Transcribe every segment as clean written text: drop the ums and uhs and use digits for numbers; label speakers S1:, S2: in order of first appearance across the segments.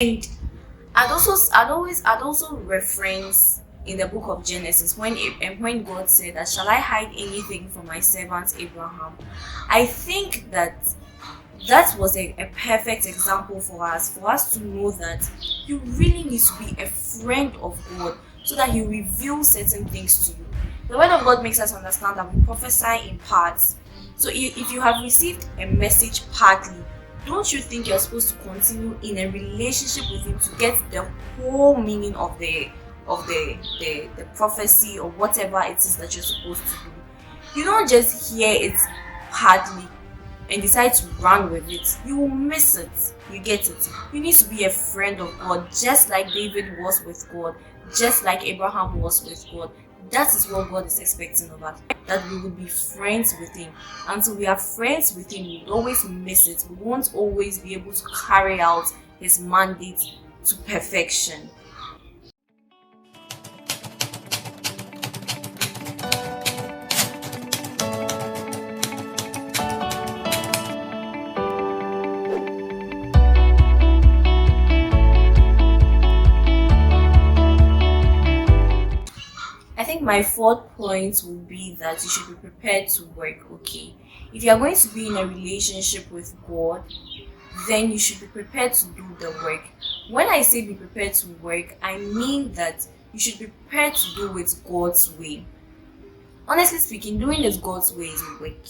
S1: And I'd also reference in the book of Genesis when God said that, shall I hide anything from my servant Abraham? I think that was a perfect example for us to know that you really need to be a friend of God so that He reveals certain things to you. The word of God makes us understand that we prophesy in parts. So if you have received a message partly, don't you think you're supposed to continue in a relationship with Him to get the whole meaning of the prophecy or whatever it is that you're supposed to do? You don't just hear it partly and decide to run with it. You will miss it. You get it? You need to be a friend of God, just like David was with God, just like Abraham was with God. That is what God is expecting of us, that we will be friends with Him. Until we are friends with Him, we will always miss it. We won't always be able to carry out His mandate to perfection. I think my fourth point would be that you should be prepared to work. Okay, if you are going to be in a relationship with God, then you should be prepared to do the work. When I say be prepared to work, I mean that you should be prepared to do it God's way. Honestly speaking, doing it God's way is work.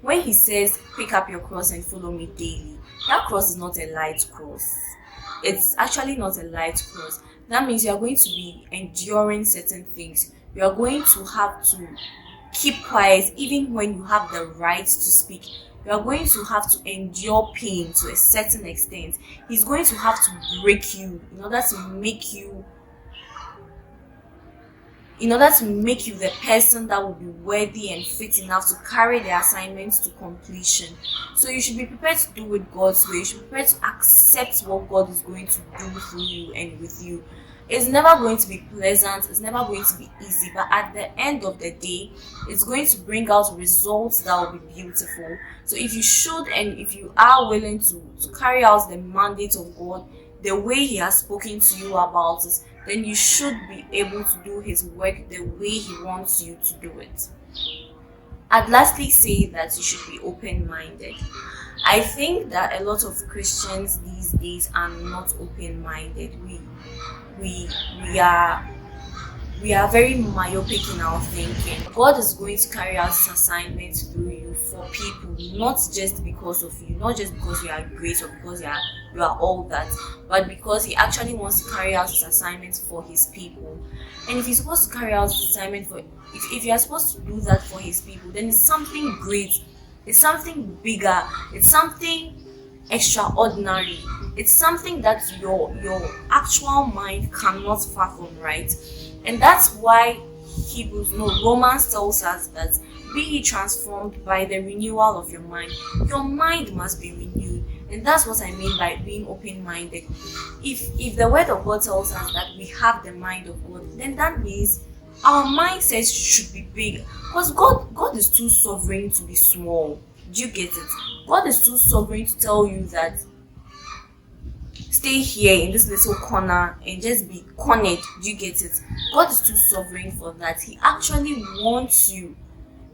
S1: When He says, pick up your cross and follow me daily, that cross is not a light cross. It's actually not a light cross. That means you are going to be enduring certain things. You are going to have to keep quiet even when you have the right to speak. You are going to have to endure pain to a certain extent. He's going to have to break you in order to make you the person that will be worthy and fit enough to carry the assignments to completion. So you should be prepared to do it God's way. You should be prepared to accept what God is going to do through you and with you. It's never going to be pleasant, it's never going to be easy, but at the end of the day, it's going to bring out results that will be beautiful. So if you are willing to carry out the mandate of God the way He has spoken to you about it, then you should be able to do His work the way He wants you to do it. I'd lastly say that you should be open-minded. I think that a lot of Christians these days are not open-minded. We are very myopic in our thinking. God is going to carry out His assignment through you for people, not just because of you, not just because you are great or because you are all that, but because He actually wants to carry out His assignment for His people. And if He's supposed to carry out His assignment if you are supposed to do that for His people, then it's something great, it's something bigger, it's something extraordinary. It's something that your actual mind cannot fathom, right? And that's why Romans tells us that be ye transformed by the renewal of your mind. Your mind must be renewed. And that's what I mean by being open-minded. If the word of God tells us that we have the mind of God, then that means our mindsets should be big. Because God is too sovereign to be small. Do you get it? God is too sovereign to tell you that stay here in this little corner and just be cornered. Do you get it? God is too sovereign for that. He actually wants you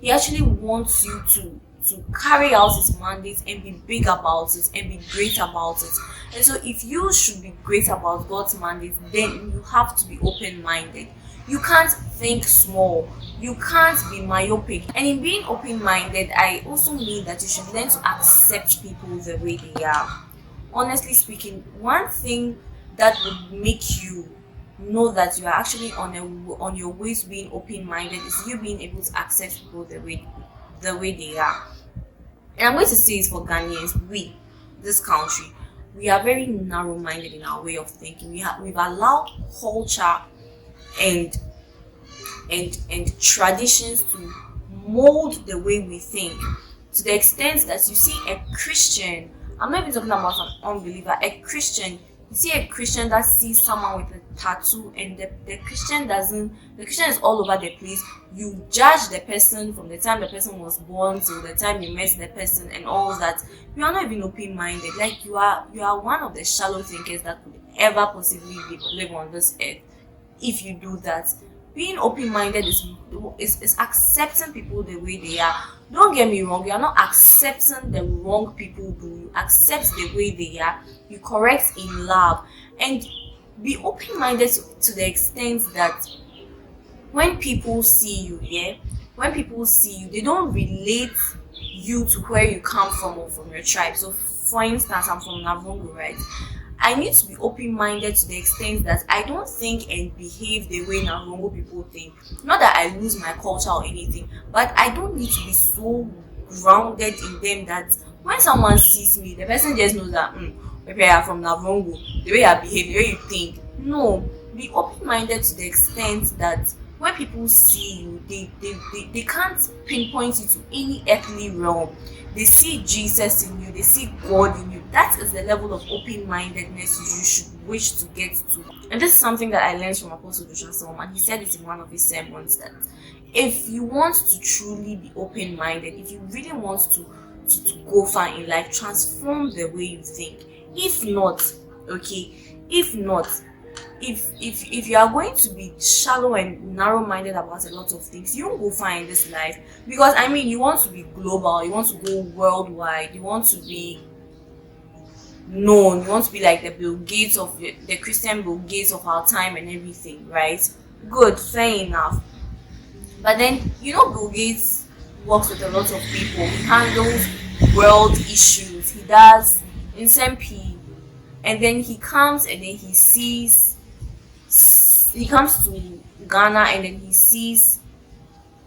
S1: to carry out His mandate and be big about it and be great about it. And so if you should be great about God's mandate, then you have to be open-minded. You can't think small. You can't be myopic. And in being open-minded, I also mean that you should learn to accept people the way they are. Honestly speaking, one thing that would make you know that you are actually on your way to being open-minded is you being able to accept people the way they are. And I'm going to say it for Ghanaians, this country, we are very narrow-minded in our way of thinking. We've allowed culture and traditions to mold the way we think, to the extent that you see a Christian, I'm not even talking about an unbeliever, a Christian You see a Christian that sees someone with a tattoo, and the Christian doesn't, the Christian is all over the place. You judge the person from the time the person was born till the time you met the person and all that. You are not even open-minded. Like you are one of the shallow thinkers that could ever possibly live on this earth. If you do that, being open-minded is accepting people the way they are. Don't get me wrong, you are not accepting the wrong people do. You accept the way they are, you correct in love, and be open-minded to the extent that when people see you, yeah, when people see you, they don't relate you to where you come from or from your tribe. So for instance, I'm from Navongo, right? I need to be open-minded to the extent that I don't think and behave the way Navongo people think. Not that I lose my culture or anything, but I don't need to be so grounded in them that when someone sees me, the person just knows that maybe I are from Navongo, the way I behave, the way you think. No, be open-minded to the extent that when people see you, they can't pinpoint you to any earthly realm. They see Jesus in you, they see God in you. That is the level of open-mindedness you should wish to get to. And this is something that I learned from Apostle Joshua Selman. He said it in one of his sermons that if you want to truly be open-minded, if you really want to go far in life, transform the way you think. If not, okay, if not, if you are going to be shallow and narrow-minded about a lot of things, you won't go far in this life. Because I mean, you want to be global, you want to go worldwide, you want to be known, you want to be like the Bill Gates of the Christian Bill Gates of our time and everything, right? Good, fair enough. But then Bill Gates works with a lot of people. He handles world issues. He does SMP, and then he comes and then he comes to Ghana and then he sees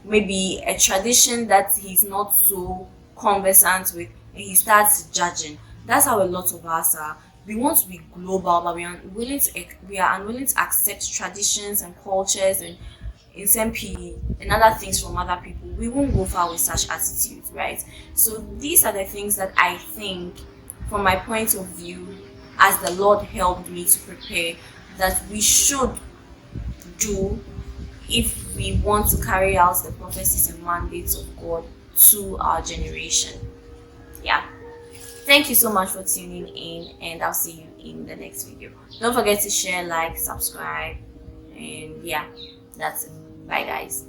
S1: maybe a tradition that he's not so conversant with, and he starts judging. That's how a lot of us are. We want to be global, but we are unwilling to accept traditions and cultures and SMP and other things from other people. We won't go far with such attitudes, right? So these are the things that I think, from my point of view, as the Lord helped me to prepare, that we should do if we want to carry out the prophecies and mandates of God to our generation. Yeah. Thank you so much for tuning in, and I'll see you in the next video. Don't forget to share, like, subscribe, and yeah, that's it. Bye guys.